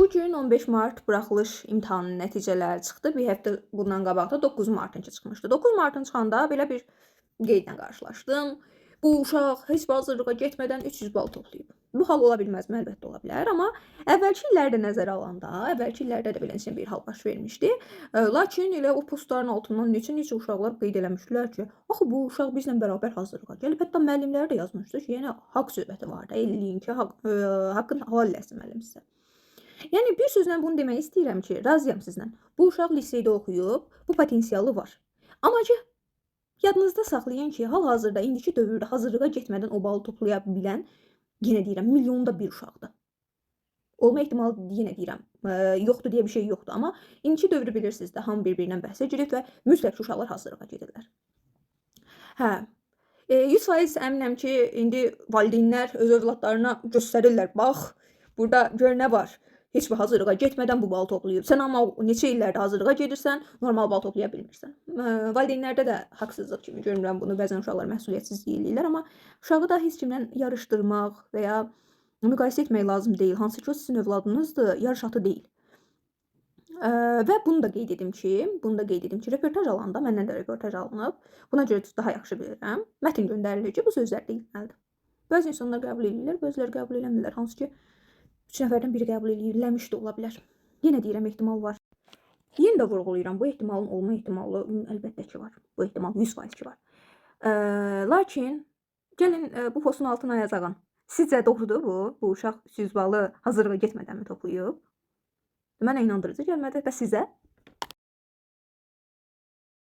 Bugün 15 Mart buraxılış imtahanının nəticələri çıxdı. Bir həftə bundan qabaq da 9 Martınçı çıxmışdı. 9 Martın çıxanda belə bir qeydlə qarşılaşdım. Bu uşaq heç bir hazırlığa getmədən 300 bal toplayıb. Bu hal ola bilməzmi? Əlbəttə ola bilər, amma əvvəlki illərdə nəzərə alanda, əvvəlki illərdə də beləsinə bir hal baş vermişdi. Lakin elə o postların altından neçə uşaqlar qeyd eləmişdilər ki, axı bu uşaq bizlə bərabər hazırlığa gəlib. Hətta müəllimləri də yazmışdı ki, yəni haqq söhbəti var da, eləyin ki, haqqın halal eləsin müəllim sizə. Yəni bir sözlə bunu demək istəyirəm ki, razıyam sizlə. Bu uşaq liseydə oxuyub, bu potensialı var. Amma ki, yadınızda saxlayın ki, hal-hazırda indiki dövrdə hazırlığa getmədən o balı toplaya bilən, yenə deyirəm, milyonda bir uşaqdır. Olma ehtimalı yenə deyirəm, yoxdur deyə bir şey yoxdur, amma indiki dövrü bilirsiniz də, hamı bir-birindən bəhsə girir və mütləq uşaqlar hazırlığa gedirlər. Hə, 100% əminəm ki, indi valideynlər öz övladlarına göstərirlər, bax, burada gör nə var. Heç bir hazırlığa getmədən bu balı toplayıb. Sən amma neçə illərdə hazırlığa gedirsən, normal bal toplaya bilmirsən. Valideynlərdə də haqsızlıq kimi görmürəm bunu. Bəzən uşaqlar məsuliyyətsizlik eləyirlər, amma uşağı da heç kimlə yarışdırmaq və ya müqayisə etmək lazım deyil. Hansı ki, o sizin övladınızdır, yarış atı deyil. Və bunu da qeyd edim ki, reportaj alanda, məndən də reportaj alınıb. Buna görə daha yaxşı bilirəm. Mətn göndərilir ki, bu sözlər deyilməlidir. Bəzi insanlar qəbul edirlər, bəziləri qəbul eləmirlər. Hansı ki, 3 nəfərdən biri qəbul eləmiş də ola bilər. Yenə deyirəm, ehtimal var. Yenə də vurğulayıram, bu ehtimalın olma ehtimalı əlbəttə ki var. Bu ehtimal 100% ki var. Lakin gəlin bu postun altına yazağam. Sizcə doğrudur bu? Bu uşaq 300 balı hazırlığa getmədənmi toplayıb? Mənə inandırıcı gəlmədi və sizə?